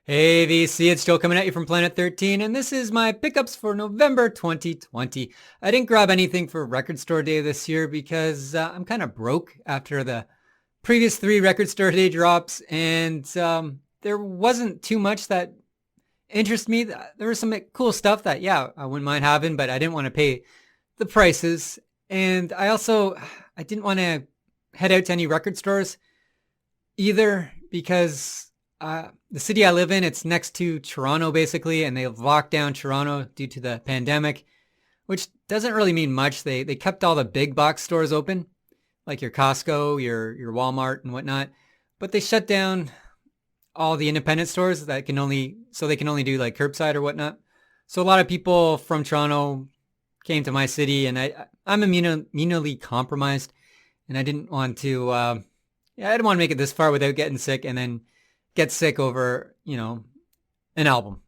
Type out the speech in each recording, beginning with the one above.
Hey VC, it's Joe coming at you from Planet 13, and this is my pickups for November 2020. I didn't grab anything for Record Store Day this year because I'm kind of broke after the previous three Record Store Day drops, and there wasn't too much that interested me. There was some cool stuff that, yeah, I wouldn't mind having, but I didn't want to pay the prices, and I didn't want to head out to any record stores either because the city I live in, it's next to Toronto basically, and they've locked down Toronto due to the pandemic, which doesn't really mean much. They kept all the big box stores open, like your Costco, your Walmart and whatnot, but they shut down all the independent stores that they can only do like curbside or whatnot. So a lot of people from Toronto came to my city, and I'm immunely compromised, and I didn't want to I didn't want to make it this far without getting sick and then get sick over, an album,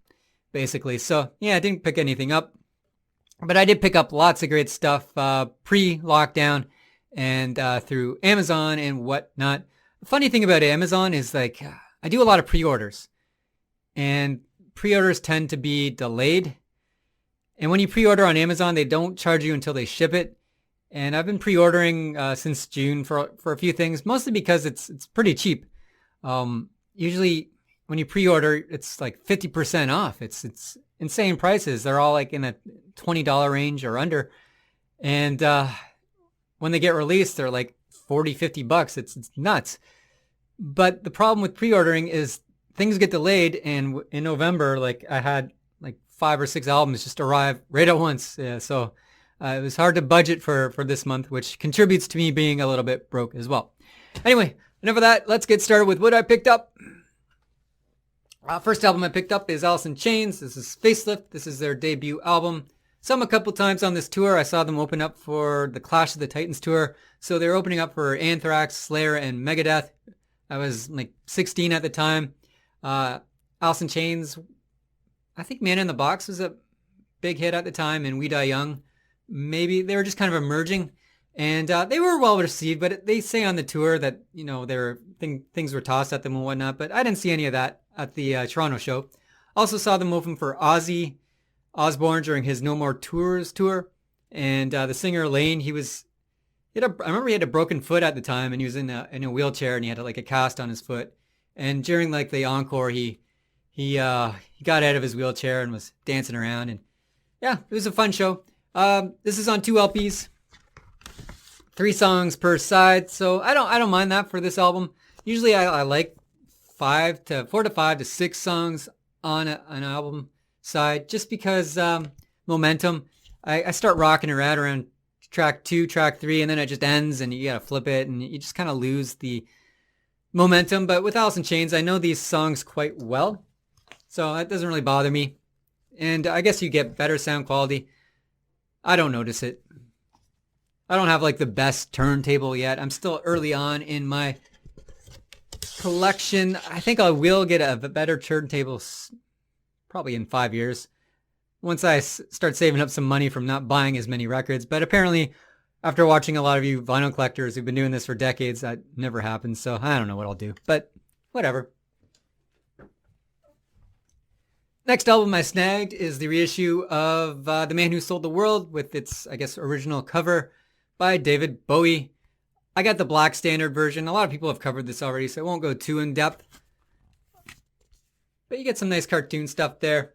basically. So, yeah, I didn't pick anything up. But I did pick up lots of great stuff pre-lockdown and through Amazon and whatnot. The funny thing about Amazon is, like, I do a lot of pre-orders. And pre-orders tend to be delayed. And when you pre-order on Amazon, they don't charge you until they ship it. And I've been pre-ordering since June for a few things, mostly because it's pretty cheap. Usually when you pre-order, it's like 50% off. It's insane prices. They're all like in a $20 range or under. And when they get released, they're like 40, $50. It's nuts. But the problem with pre-ordering is things get delayed. And in November, like I had like 5 or 6 albums just arrive right at once. Yeah, so it was hard to budget for this month, which contributes to me being a little bit broke as well. Anyway, enough of that. Let's get started with what I picked up. First album I picked up is Addison Chains. This is Facelift. This is their debut album. Saw them a couple times on this tour. I saw them open up for the Clash of the Titans tour. So they were opening up for Anthrax, Slayer, and Megadeth. I was like 16 at the time. Addison Chains, I think Man in the Box was a big hit at the time, and We Die Young. Maybe they were just kind of emerging. And they were well received, but they say on the tour that, things were tossed at them and whatnot, but I didn't see any of that at the Toronto show. Also saw them open for Ozzy Osbourne during his No More Tours tour. And the singer Lane, I remember he had a broken foot at the time, and he was in a wheelchair, and he had like a cast on his foot. And during like the encore, he got out of his wheelchair and was dancing around. And yeah, it was a fun show. This is on 2 LPs. 3 songs per side, so I don't mind that for this album. Usually I like 4 to 5 to 6 songs on an album side, just because momentum. I start rocking around track 2, track 3, and then it just ends, and you gotta flip it, and you just kind of lose the momentum. But with Addison Chains, I know these songs quite well, so that doesn't really bother me. And I guess you get better sound quality. I don't notice it. I don't have like the best turntable yet. I'm still early on in my collection. I think I will get a better turntable probably in 5 years once I start saving up some money from not buying as many records. But apparently, after watching a lot of you vinyl collectors who've been doing this for decades, that never happens. So I don't know what I'll do, but whatever. Next album I snagged is the reissue of The Man Who Sold the World with its, I guess, original cover by David Bowie. I got the black standard version. A lot of people have covered this already, so I won't go too in depth. But you get some nice cartoon stuff there.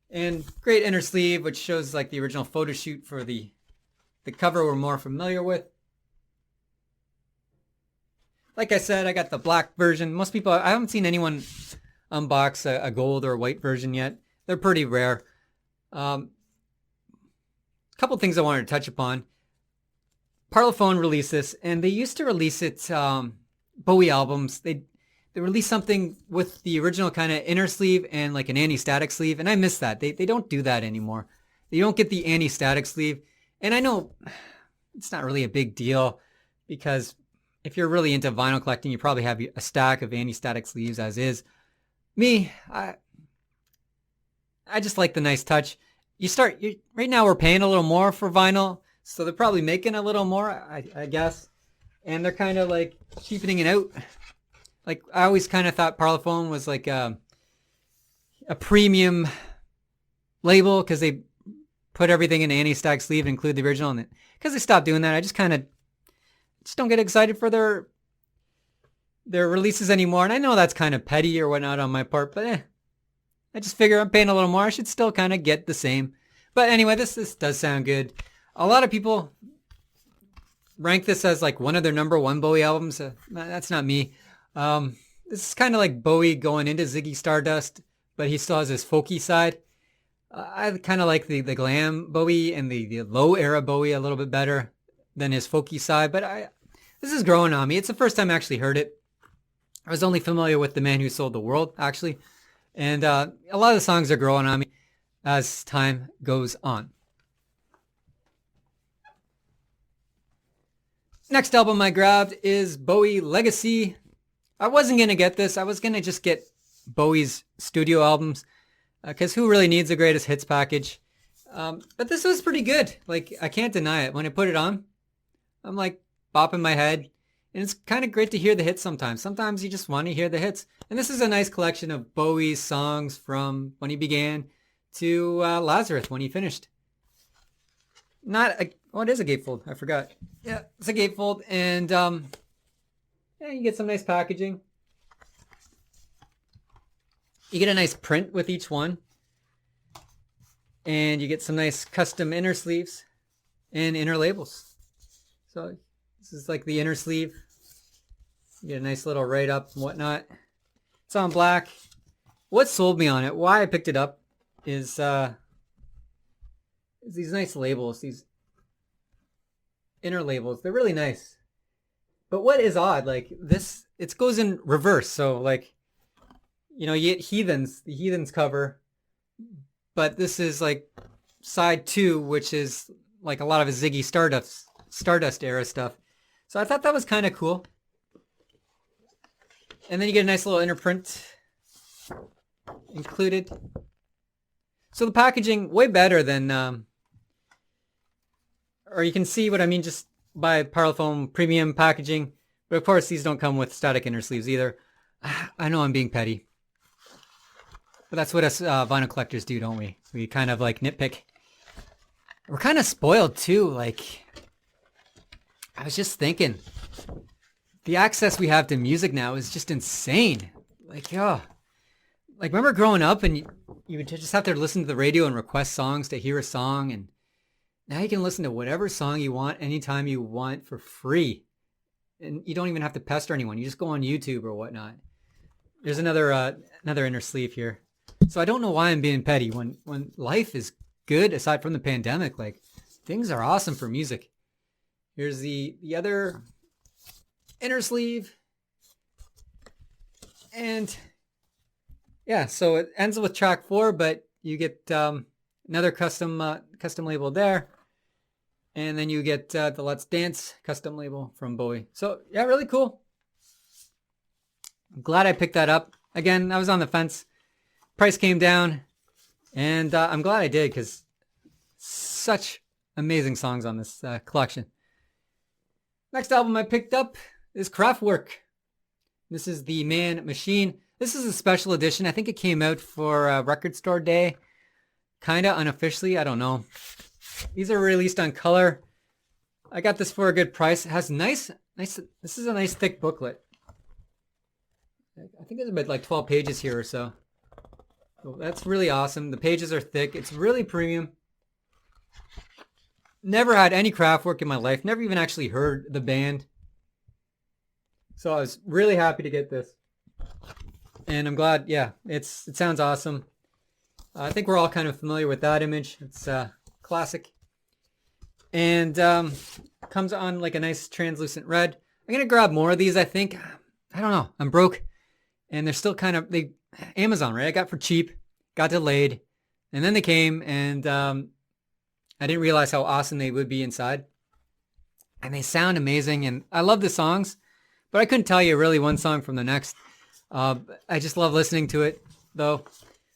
And great inner sleeve, which shows like the original photo shoot for the cover we're more familiar with. Like I said, I got the black version. Most people, I haven't seen anyone unbox a gold or white version yet. They're pretty rare. Couple things I wanted to touch upon. Parlophone released this, and they used to release it, Bowie albums. They released something with the original kind of inner sleeve and like an anti-static sleeve, and I miss that. They don't do that anymore. They don't get the anti-static sleeve, and I know it's not really a big deal because if you're really into vinyl collecting, you probably have a stack of anti-static sleeves as is. Me, I just like the nice touch. Right now we're paying a little more for vinyl, so they're probably making a little more, I guess. And they're kind of like cheapening it out. Like, I always kind of thought Parlophone was like a premium label because they put everything in an anti-stack sleeve and include the original. And because they stopped doing that, I just don't get excited for their releases anymore. And I know that's kind of petty or whatnot on my part, but I just figure I'm paying a little more. I should still kind of get the same. But anyway, this does sound good. A lot of people rank this as like one of their number one Bowie albums. That's not me. This is kind of like Bowie going into Ziggy Stardust, but he still has his folky side. I kind of like the glam Bowie and the low era Bowie a little bit better than his folky side, but this is growing on me. It's the first time I actually heard it. I was only familiar with The Man Who Sold the World, actually, and a lot of the songs are growing on me as time goes on. Next album I grabbed is Bowie Legacy. I wasn't going to get this. I was going to just get Bowie's studio albums because who really needs a greatest hits package? But this was pretty good. Like, I can't deny it. When I put it on, I'm like bopping my head. And it's kind of great to hear the hits sometimes. Sometimes you just want to hear the hits. And this is a nice collection of Bowie's songs from when he began to Lazarus when he finished. It is a gatefold. I forgot. Yeah, it's a gatefold. And you get some nice packaging. You get a nice print with each one. And you get some nice custom inner sleeves and inner labels. So this is like the inner sleeve. You get a nice little write-up and whatnot. It's on black. What sold me on it, why I picked it up, is these nice labels, these inner labels. They're really nice. But what is odd, like this, it goes in reverse. So like, you get Heathens, the Heathens cover, but this is like side 2, which is like a lot of his Ziggy Stardust era stuff. So I thought that was kind of cool. And then you get a nice little inner print included. So the packaging, way better than, or you can see what I mean just by Parlophone premium packaging. But of course, these don't come with static inner sleeves either. I know I'm being petty. But that's what us vinyl collectors do, don't we? We kind of like nitpick. We're kind of spoiled too. Like, I was just thinking, the access we have to music now is just insane. Like, like remember growing up and you would just have to listen to the radio and request songs to hear a song, and now you can listen to whatever song you want anytime you want for free, and you don't even have to pester anyone. You just go on YouTube or whatnot. There's another inner sleeve here. So I don't know why I'm being petty when life is good aside from the pandemic. Like, things are awesome for music. Here's the other inner sleeve. And yeah, so it ends with track 4, but you get another custom label there. And then you get the Let's Dance custom label from Bowie. So yeah, really cool. I'm glad I picked that up. Again, I was on the fence. Price came down, and I'm glad I did because such amazing songs on this collection. Next album I picked up is Craftwork. This is the Man Machine. This is a special edition. I think it came out for Record Store Day, kind of unofficially. I don't know. These are released on color. I got this for a good price. It has nice. This is a nice thick booklet. I think there's about like 12 pages here or so. So that's really awesome. The pages are thick. It's really premium. Never had any Kraftwerk in my life. Never even actually heard the band. So I was really happy to get this. And I'm glad, yeah, it sounds awesome. I think we're all kind of familiar with that image. It's classic. And comes on like a nice translucent red. I'm going to grab more of these, I think. I don't know. I'm broke. And they're still kind of, Amazon, right? I got for cheap, got delayed, and then they came, and I didn't realize how awesome they would be inside. And they sound amazing, and I love the songs, but I couldn't tell you really one song from the next. I just love listening to it, though.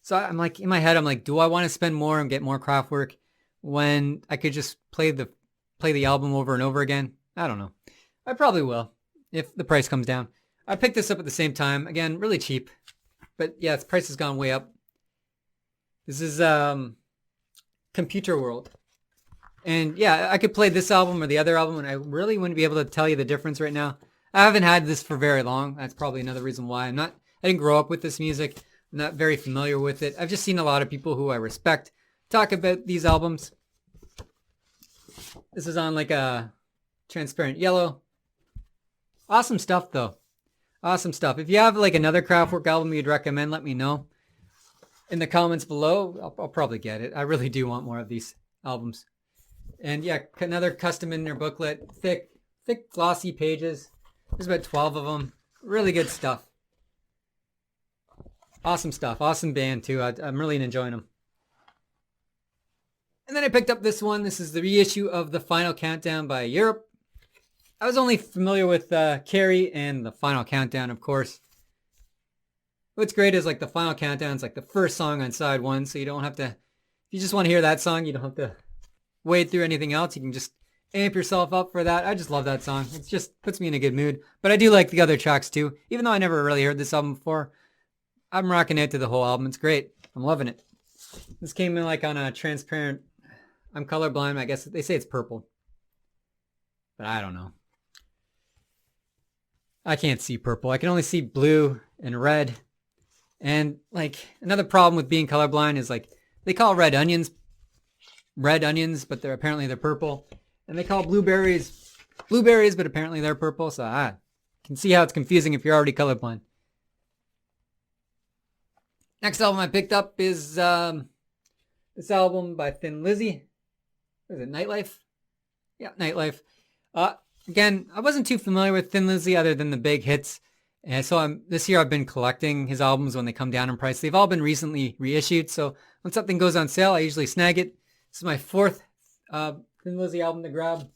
So I'm like, in my head, I'm like, do I want to spend more and get more Kraftwerk when I could just play the album over and over again? I don't know. I probably will if the price comes down. I picked this up at the same time. Again, really cheap. But yeah, its price has gone way up. This is Computer World. And yeah, I could play this album or the other album, and I really wouldn't be able to tell you the difference right now. I haven't had this for very long. That's probably another reason why I didn't grow up with this music. I'm not very familiar with it. I've just seen a lot of people who I respect talk about these albums. This is on like a transparent yellow. Awesome stuff though. Awesome stuff. If you have like another Kraftwerk album you'd recommend, let me know in the comments below. I'll probably get it. I really do want more of these albums. And yeah, another custom inner booklet. Thick glossy pages. There's about 12 of them. Really good stuff. Awesome stuff. Awesome band too. I'm really enjoying them. And then I picked up this one. This is the reissue of The Final Countdown by Europe. I was only familiar with Carrie and The Final Countdown, of course. What's great is like The Final Countdown is like the first song on side one, so you don't have to, if you just want to hear that song, you don't have to wade through anything else. You can just amp yourself up for that. I just love that song. It just puts me in a good mood. But I do like the other tracks too. Even though I never really heard this album before, I'm rocking out to the whole album. It's great. I'm loving it. This came in like on a transparent, I'm colorblind. I guess they say it's purple. But I don't know. I can't see purple. I can only see blue and red. And like another problem with being colorblind is like they call red onions, but they're purple. And they call blueberries, but apparently they're purple. So I can see how it's confusing if you're already colorblind. Next album I picked up is this album by Thin Lizzy. What is it, Nightlife? Yeah, Nightlife. Again, I wasn't too familiar with Thin Lizzy other than the big hits. And so this year I've been collecting his albums when they come down in price. They've all been recently reissued. So when something goes on sale, I usually snag it. This is my fourth Thin Lizzy album to grab.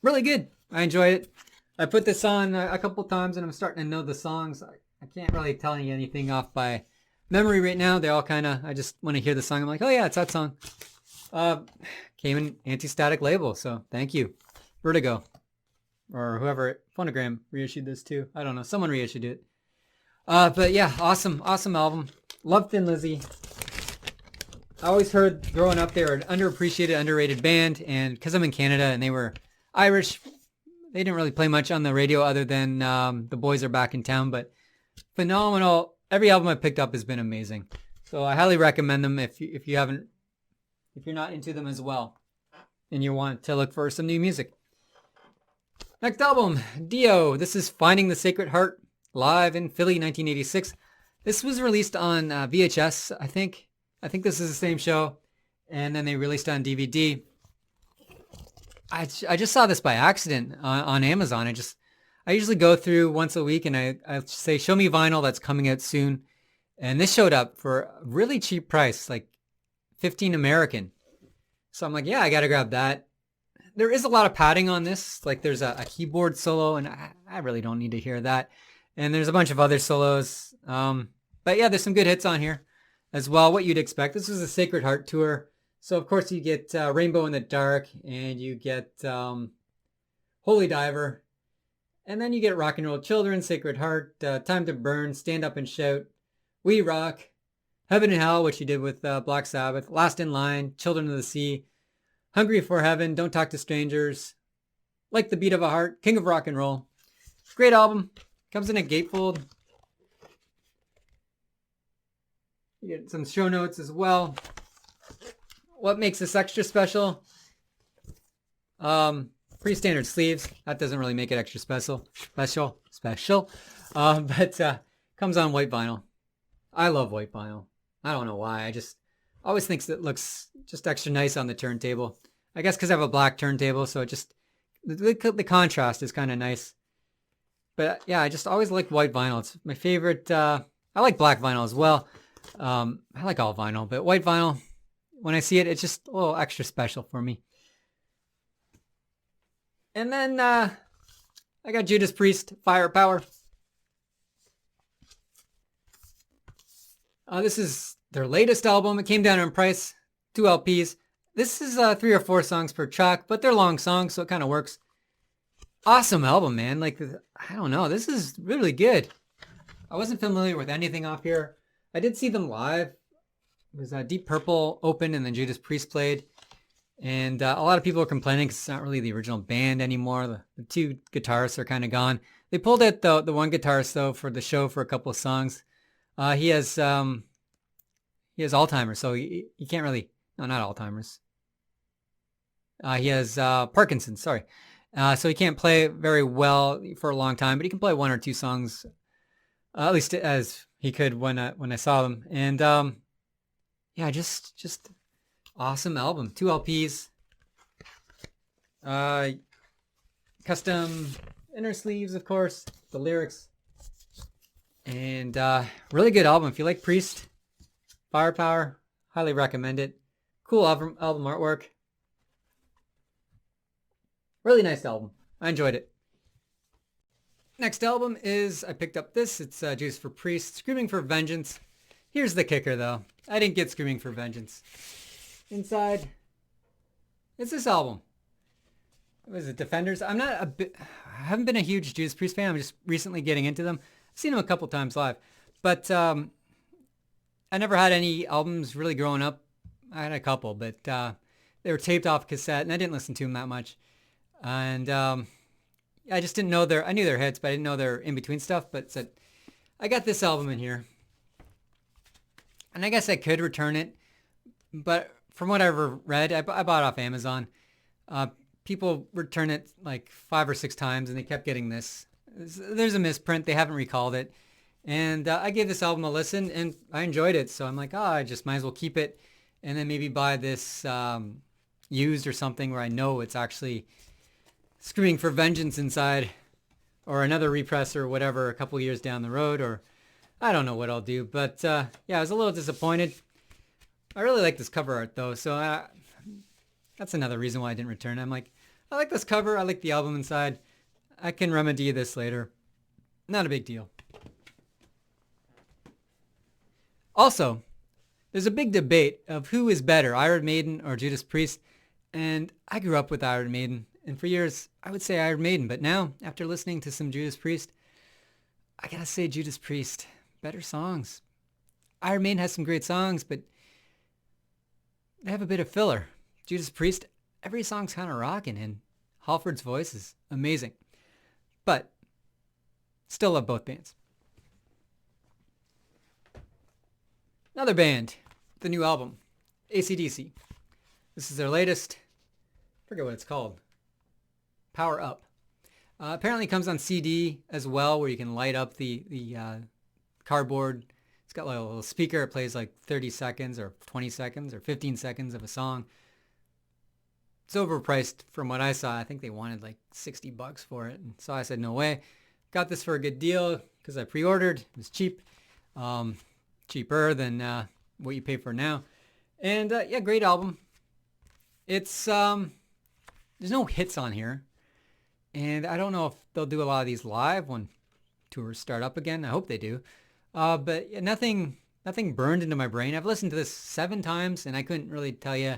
Really good. I enjoyed it. I put this on a couple times and I'm starting to know the songs. I can't really tell you anything off by memory right now. They all kind of, I just want to hear the song. I'm like, oh yeah, it's that song. Came in anti-static label, so thank you. Vertigo. Or whoever, Phonogram reissued this too. I don't know. Someone reissued it. But yeah, awesome album. Love Thin Lizzy. I always heard growing up they were an underappreciated, underrated band, and because I'm in Canada and they were Irish, they didn't really play much on the radio other than The Boys Are Back in Town, but phenomenal. Every album I picked up has been amazing. So I highly recommend them if you're not into them as well and you want to look for some new music. Next album, Dio. This is Finding the Sacred Heart, live in Philly, 1986. This was released on VHS, I think. I think this is the same show. And then they released it on DVD. I just saw this by accident on Amazon. I usually go through once a week and I say, show me vinyl that's coming out soon. And this showed up for a really cheap price, like $15 American. So I'm like, yeah, I got to grab that. There is a lot of padding on this. Like there's a keyboard solo and I really don't need to hear that. And there's a bunch of other solos. But yeah, there's some good hits on here as well. What you'd expect. This was a Sacred Heart tour. So of course you get Rainbow in the Dark and you get Holy Diver. And then you get Rock and Roll Children, Sacred Heart, Time to Burn, Stand Up and Shout, We Rock, Heaven and Hell, which you did with Black Sabbath, Last in Line, Children of the Sea, Hungry for Heaven, Don't Talk to Strangers, Like the Beat of a Heart, King of Rock and Roll. Great album. Comes in a gatefold. You get some show notes as well. What makes this extra special? Pretty standard sleeves. That doesn't really make it extra special. But comes on white vinyl. I love white vinyl. I don't know why. I just always think it looks just extra nice on the turntable. I guess because I have a black turntable, so it just the contrast is kind of nice. But yeah, I just always like white vinyl. It's my favorite. I like black vinyl as well. I like all vinyl, but white vinyl, when I see it, it's just a little extra special for me. And then I got Judas Priest, Firepower. This is their latest album. It came down in price, 2 LPs. This is 3 or 4 songs per track, but they're long songs, so it kind of works. Awesome album, man. Like, I don't know. This is really good. I wasn't familiar with anything off here. I did see them live It was Deep Purple opened and then Judas Priest played. And a lot of people are complaining because it's not really the original band anymore. The two guitarists are kind of gone. They pulled out the one guitarist though for the show for a couple of songs. He has Alzheimer's, so he can't really. No, not Alzheimer's. He has Parkinson's. Sorry, so he can't play very well for a long time, but he can play one or two songs, at least as he could when I saw them. And yeah, just awesome album. 2 LPs. Custom inner sleeves, of course. The lyrics. And really good album. If you like Priest, Firepower, highly recommend it. Cool album artwork. Really nice album. I enjoyed it. Next album is, I picked up this. It's Judas for Priest, Screaming for Vengeance. Here's the kicker, though. I didn't get Screaming for Vengeance. Inside, it's this album. Was it Defenders? I haven't been a huge Judas Priest fan. I'm just recently getting into them. I've seen them a couple times live, but I never had any albums really growing up. I had a couple, but they were taped off cassette, and I didn't listen to them that much. And I just didn't know I knew their hits, but I didn't know their in-between stuff. But said, I got this album in here, and I guess I could return it, but from what I've read, I bought it off Amazon. People return it like 5 or 6 times, and they kept getting this. There's a misprint. They haven't recalled it. And I gave this album a listen, and I enjoyed it. So I'm like, I just might as well keep it, and then maybe buy this used or something where I know it's actually Screaming for Vengeance inside, or another repress or whatever a couple years down the road, or I don't know what I'll do. But yeah, I was a little disappointed. I really like this cover art though, so that's another reason why I didn't return. I'm like, I like this cover, I like the album inside. I can remedy this later. Not a big deal. Also, there's a big debate of who is better, Iron Maiden or Judas Priest, and I grew up with Iron Maiden, and for years I would say Iron Maiden, but now, after listening to some Judas Priest, I gotta say Judas Priest. Better songs. Iron Maiden has some great songs, but they have a bit of filler. Judas Priest, every song's kind of rocking, and Halford's voice is amazing. But still love both bands. Another band, the new album, ACDC. This is their latest. I forget what it's called. Power Up. Apparently it comes on CD as well, where you can light up the cardboard. It's got like a little speaker. It plays like 30 seconds or 20 seconds or 15 seconds of a song. It's overpriced from what I saw. I think they wanted like $60 for it. And so I said, no way. Got this for a good deal because I pre-ordered. It was cheap. Cheaper than what you pay for now. And yeah, great album. It's, there's no hits on here. And I don't know if they'll do a lot of these live when tours start up again. I hope they do. But yeah, nothing burned into my brain. I've listened to this 7 times and I couldn't really tell you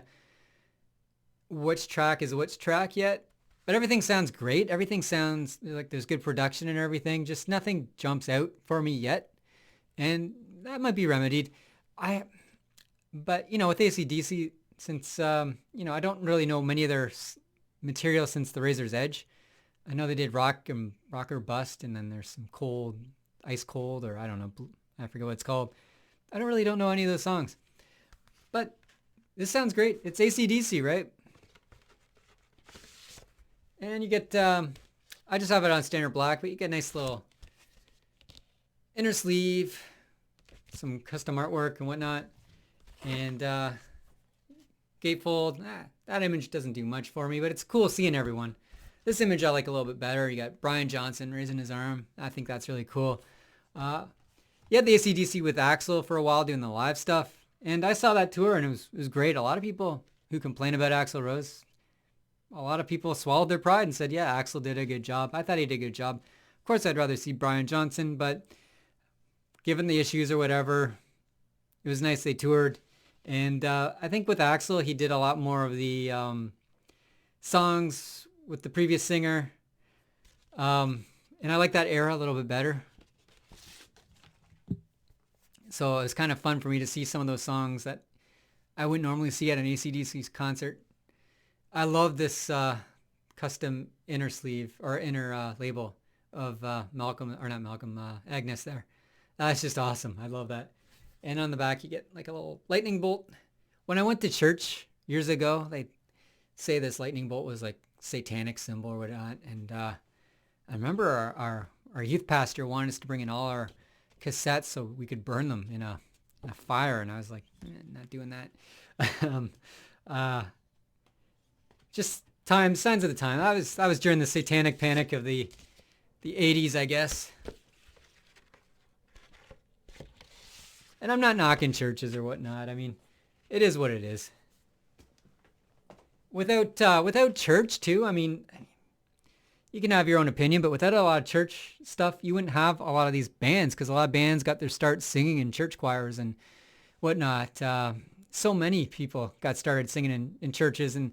which track is which track yet. But everything sounds great. Everything sounds like there's good production and everything. Just nothing jumps out for me yet. And that might be remedied. But you know, with AC/DC, since I don't really know many of their material since the Razor's Edge. I know they did Rock or Bust, and then there's some Ice Cold, or I don't know, I forget what it's called. I don't know any of those songs. But this sounds great. It's AC/DC, right? And you get, I just have it on standard black, but you get a nice little inner sleeve, some custom artwork and whatnot. And gatefold, that image doesn't do much for me, but it's cool seeing everyone. This image I like a little bit better. You got Brian Johnson raising his arm. I think that's really cool. You had the AC/DC with Axl for a while doing the live stuff. And I saw that tour and it was great. A lot of people who complain about Axl Rose, a lot of people swallowed their pride and said, yeah, Axl did a good job. I thought he did a good job. Of course, I'd rather see Brian Johnson, but given the issues or whatever, it was nice they toured. And I think with Axl, he did a lot more of the songs with the previous singer. And I like that era a little bit better. So it was kind of fun for me to see some of those songs that I wouldn't normally see at an ACDC's concert. I love this custom inner sleeve or inner label of Malcolm, or not Malcolm, Agnes there. That's just awesome. I love that. And on the back, you get like a little lightning bolt. When I went to church years ago, they say this lightning bolt was like satanic symbol or whatnot. And I remember our youth pastor wanted us to bring in all our cassettes so we could burn them in a fire. And I was like, not doing that. uh, just signs of the time. I was during the satanic panic of the 80s, I guess. And I'm not knocking churches or whatnot. I mean, it is what it is. Without church too, I mean, you can have your own opinion, but without a lot of church stuff, you wouldn't have a lot of these bands, because a lot of bands got their start singing in church choirs and whatnot. So many people got started singing in churches, and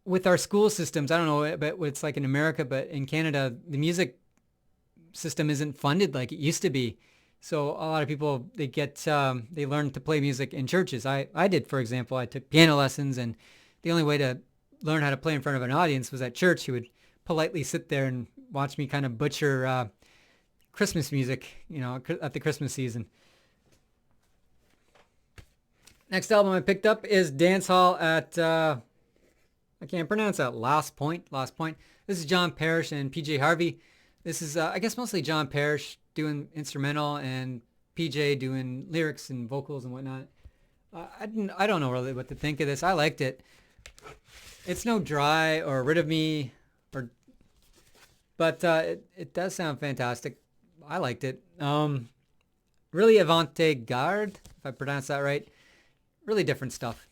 with our school systems, I don't know about what it's like in America, but in Canada, the music system isn't funded like it used to be. So a lot of people, they learn to play music in churches. I did, for example. I took piano lessons, and the only way to learn how to play in front of an audience was at church. You would politely sit there and watch me kind of butcher Christmas music, at the Christmas season. Next album I picked up is Dance Hall at, I can't pronounce that, Last Point. This is John Parish and PJ Harvey. This is, I guess, mostly John Parish doing instrumental and PJ doing lyrics and vocals and whatnot. I don't know really what to think of this. I liked it. It's no Dry or Rid of Me, but it does sound fantastic. I liked it. Really avant-garde, if I pronounce that right. Really different stuff.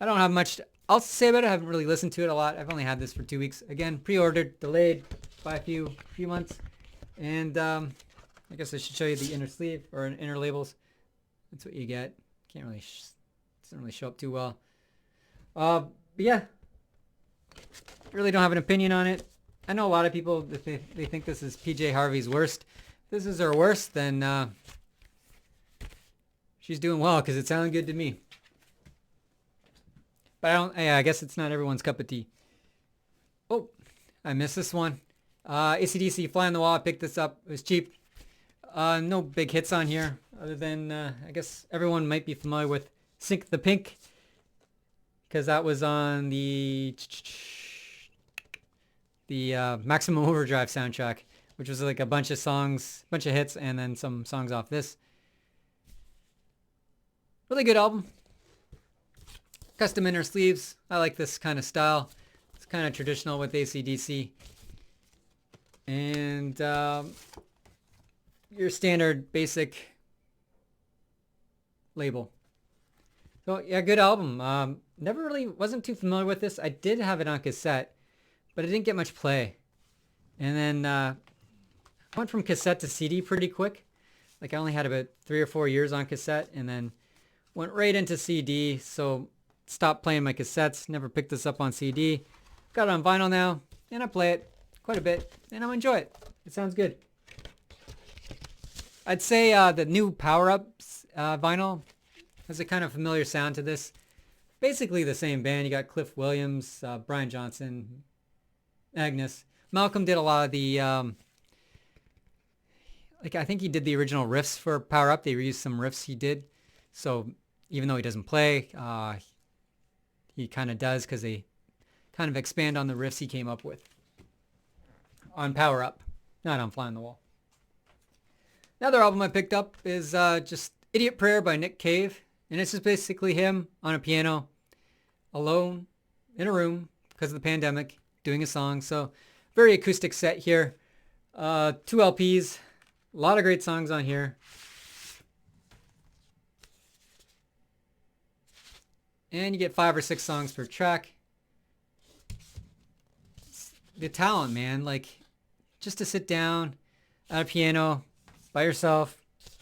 I don't have much else to say about it. I haven't really listened to it a lot. I've only had this for 2 weeks. Again, pre-ordered, delayed by a few months. And I guess I should show you the inner sleeve or inner labels. That's what you get. Can't really, doesn't really show up too well. But yeah, really don't have an opinion on it. I know a lot of people, they think this is PJ Harvey's worst. If this is her worst, then she's doing well, because it sounded good to me. But I guess it's not everyone's cup of tea. Oh, I missed this one. ACDC Fly on the Wall. I picked this up. It was cheap. No big hits on here, other than I guess everyone might be familiar with Sink the Pink, because that was on the Maximum Overdrive soundtrack, which was like a bunch of hits, and then some songs off this. Really good album. Custom inner sleeves. I like this kind of style. It's kind of traditional with AC/DC. And your standard basic label. So yeah, good album. Never really wasn't too familiar with this. I did have it on cassette, but it didn't get much play. And then went from cassette to CD pretty quick. Like I only had about 3 or 4 years on cassette, and then went right into CD. So stopped playing my cassettes. Never picked this up on CD. Got it on vinyl now, and I play it quite a bit, and I enjoy it. It sounds good. I'd say the new Power Ups vinyl has a kind of familiar sound to this. Basically the same band. You got Cliff Williams, Brian Johnson, Agnes. Malcolm did a lot of the, I think he did the original riffs for Power Up. They reused some riffs he did. So even though he doesn't play, he kind of does, because they kind of expand on the riffs he came up with on Power Up, not on Fly on the Wall. Another album I picked up is just Idiot Prayer by Nick Cave. And it's just basically him on a piano, alone, in a room, because of the pandemic, doing a song. So very acoustic set here. 2 LPs, a lot of great songs on here. And you get 5 or 6 songs per track. The talent, man, like just to sit down at a piano by yourself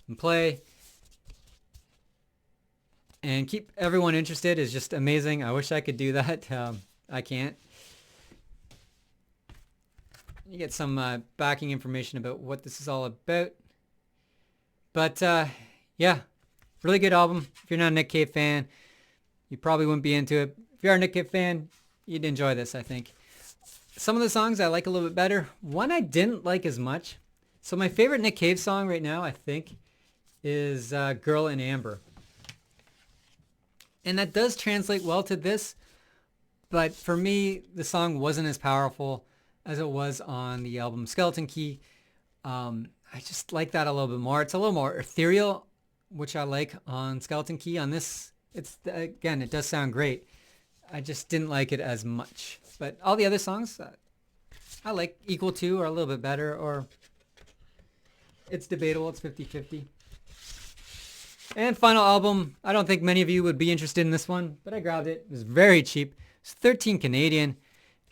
and play and keep everyone interested is just amazing. I wish I could do that. I can't. You get some backing information about what this is all about. But yeah, Really good album. If you're not a Nick Cave fan, you probably wouldn't be into it. If you're a Nick Cave fan, you'd enjoy this, I think. Some of the songs I like a little bit better. One I didn't like as much. So my favorite Nick Cave song right now, I think, is Girl in Amber. And that does translate well to this. But for me, the song wasn't as powerful as it was on the album Skeleton Key. I just like that a little bit more. It's a little more ethereal, which I like on Skeleton Key. On this, again, it does sound great. I just didn't like it as much. But all the other songs, I like equal to or a little bit better, or it's debatable. It's 50-50. And final album, I don't think many of you would be interested in this one, but I grabbed it. It was very cheap. It's 13 Canadian,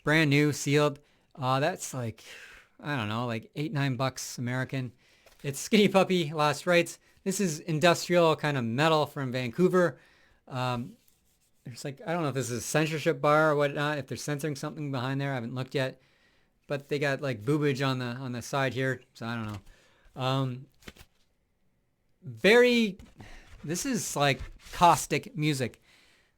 brand new, sealed. That's like, I don't know, like $8-9 American. It's Skinny Puppy, Last Rites. This is industrial kind of metal from Vancouver. There's like, I don't know if this is a censorship bar or whatnot, if they're censoring something behind there. I haven't looked yet. But they got like boobage on the side here, so I don't know. This is like caustic music.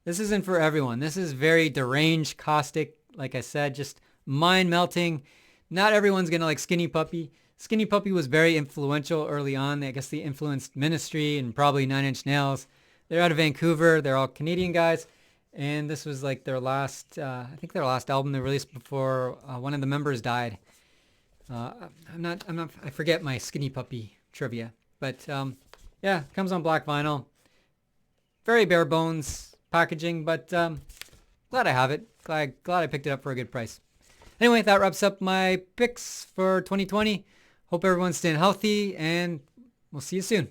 This isn't for everyone. This is very deranged, caustic, like I said, just mind-melting. Not everyone's going to like Skinny Puppy. Skinny Puppy was very influential early on. I guess they influenced Ministry and probably Nine Inch Nails. They're out of Vancouver. They're all Canadian guys. And this was like their last, I think their last album they released before one of the members died. I forget my Skinny Puppy trivia. But yeah, comes on black vinyl. Very bare bones packaging, but glad I have it. Glad I picked it up for a good price. Anyway, that wraps up my picks for 2020. Hope everyone's staying healthy, and we'll see you soon.